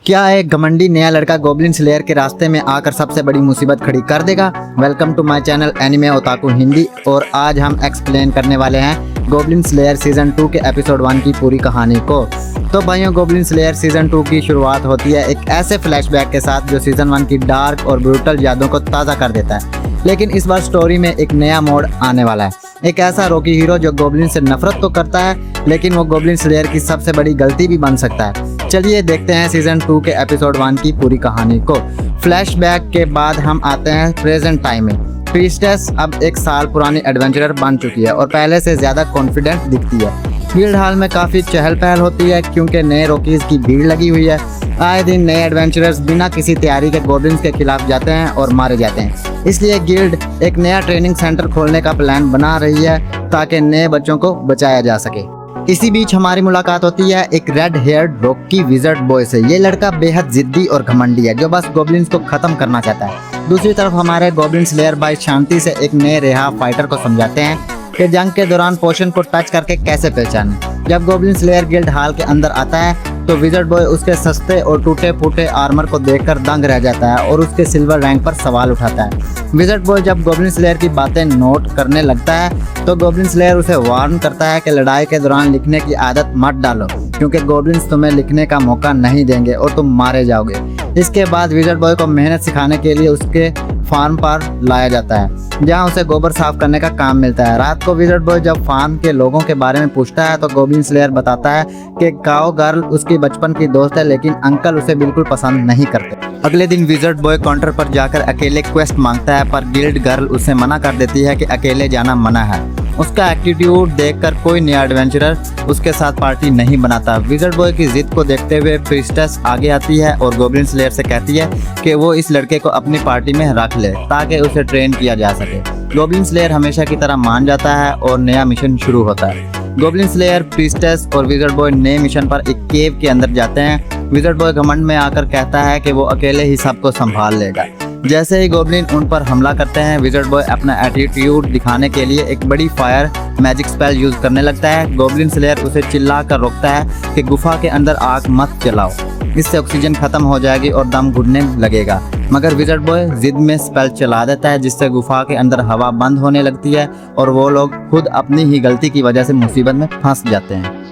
क्या एक घमंडी नया लड़का गोब्लिन स्लेयर के रास्ते में आकर सबसे बड़ी मुसीबत खड़ी कर देगा? Welcome to my channel anime otaku Hindi. और आज हम एक्सप्लेन करने वाले हैं गोब्लिन स्लेयर सीजन 2 के एपिसोड 1 की पूरी कहानी को। तो भाइयों, गोब्लिन स्लेयर सीजन 2 की शुरुआत होती है एक ऐसे फ्लैशबैक के साथ जो सीजन 1 की डार्क और ब्रूटल यादों को ताज़ा कर देता है। लेकिन इस बार स्टोरी में एक नया मोड़ आने वाला है। एक ऐसा रॉकी हीरो जो गोब्लिन से नफरत तो करता है, लेकिन वो गोब्लिन स्लेयर की सबसे बड़ी गलती भी बन सकता है। चलिए देखते हैं सीजन 2 के एपिसोड 1 की पूरी कहानी को। फ्लैशबैक के बाद हम आते हैं प्रेजेंट टाइम में। प्रीस्टेस अब 1 साल पुरानी एडवेंचरर बन चुकी है और पहले से ज़्यादा कॉन्फिडेंट दिखती है। गिल्ड हॉल में काफ़ी चहल पहल होती है क्योंकि नए रॉकीज की भीड़ लगी हुई है। आए दिन नए एडवेंचरर्स बिना किसी तैयारी के गोब्लिन्स के खिलाफ जाते हैं और मारे जाते हैं। इसलिए गिल्ड एक नया ट्रेनिंग सेंटर खोलने का प्लान बना रही है ताकि नए बच्चों को बचाया जा सके। इसी बीच हमारी मुलाकात होती है एक red heard Rocky wizard boy से। ये लड़का बेहद जिद्दी और घमंडी है जो बस गोब्लिन्स को खत्म करना चाहता है। दूसरी तरफ हमारे गोब्लिन स्लेयर भाई शांति से एक नए रिहा फाइटर को समझाते हैं कि जंग के दौरान पोशन को टच करके कैसे पहचानें। जब गोब्लिन स्लेयर गिल्ड हॉल के अंदर आता है तो विज़र्ड बॉय उसके सस्ते और टूटे फूटे आर्मर को देखकर दंग रह जाता है और उसके सिल्वर रैंक पर सवाल उठाता है। विज़र्ड बॉय जब गोब्लिन स्लेयर की बातें नोट करने लगता है तो गोब्लिन स्लेयर उसे वार्न करता है कि लड़ाई के दौरान लिखने की आदत मत डालो क्योंकि गोब्लिन्स तुम्हें लिखने का मौका नहीं देंगे और तुम मारे जाओगे। इसके बाद विज़र्ड बॉय को मेहनत सिखाने के लिए उसके फार्म पर लाया जाता है जहां उसे गोबर साफ करने का काम मिलता है। रात को विज़र्ड बॉय जब फार्म के लोगों के बारे में पूछता है तो गोब्लिन स्लेयर बताता है कि काओ गर्ल उसकी बचपन की दोस्त है लेकिन अंकल उसे बिल्कुल पसंद नहीं करते। अगले दिन विज़र्ड बॉय काउंटर पर जाकर अकेले क्वेस्ट मांगता है पर गिल्ड गर्ल उसे मना कर देती है कि अकेले जाना मना है। उसका एटीट्यूड देखकर कोई नया एडवेंचरर उसके साथ पार्टी नहीं बनाता। विज़र्ड बॉय की जिद को देखते हुए प्रीस्टेस आगे आती है और गोब्लिन स्लेयर से कहती है कि वो इस लड़के को अपनी पार्टी में रख ले ताकि उसे ट्रेन किया जा सके। गोब्लिन स्लेयर हमेशा की तरह मान जाता है और नया मिशन शुरू होता है। गोब्लिन स्लेयर, प्रीस्टेस और विज़र्ड बॉय नए मिशन पर एक केव के अंदर जाते हैं। विज़र्ड बॉय घमंड में आकर कहता है कि वो अकेले ही सबको संभाल लेगा। जैसे ही गोब्लिन उन पर हमला करते हैं विज़र्ड बॉय अपना एटीट्यूड दिखाने के लिए एक बड़ी फायर मैजिक स्पेल यूज करने लगता है। गोब्लिन स्लेयर उसे चिल्ला कर रोकता है कि गुफा के अंदर आग मत जलाओ, इससे ऑक्सीजन खत्म हो जाएगी और दम घुटने लगेगा। मगर विज़र्ड बॉय जिद में स्पेल चला देता है जिससे गुफा के अंदर हवा बंद होने लगती है और वो लोग खुद अपनी ही गलती की वजह से मुसीबत में फंस जाते हैं।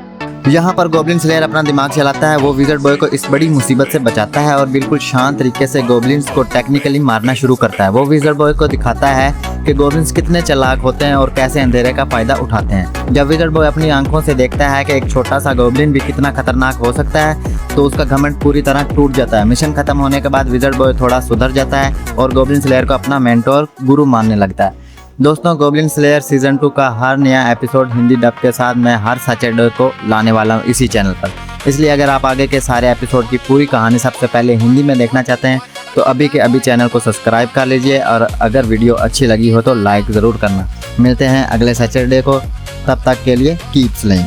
यहाँ पर गोब्लिन स्लेयर अपना दिमाग चलाता है। वो विज़र्ड बॉय को इस बड़ी मुसीबत से बचाता है और बिल्कुल शांत तरीके से गोब्लिन्स को टेक्निकली मारना शुरू करता है। वो विज़र्ड बॉय को दिखाता है कि गोब्लिन्स कितने चालाक होते हैं और कैसे अंधेरे का फायदा उठाते हैं। जब विज़र्ड बॉय अपनी आंखों से देखता है कि एक छोटा सा गोब्लिन भी कितना खतरनाक हो सकता है तो उसका घमंड पूरी तरह टूट जाता है। मिशन खत्म होने के बाद विज़र्ड बॉय थोड़ा सुधर जाता है और गोब्लिन स्लेयर को अपना मेंटोर गुरु मानने लगता है। दोस्तों, गोब्लिन स्लेयर सीजन 2 का हर नया एपिसोड हिंदी डब के साथ मैं हर सैटरडे को लाने वाला हूँ इसी चैनल पर। इसलिए अगर आप आगे के सारे एपिसोड की पूरी कहानी सबसे पहले हिंदी में देखना चाहते हैं तो अभी के अभी चैनल को सब्सक्राइब कर लीजिए और अगर वीडियो अच्छी लगी हो तो लाइक ज़रूर करना। मिलते हैं अगले सैटरडे को, तब तक के लिए कीप स्लेइंग।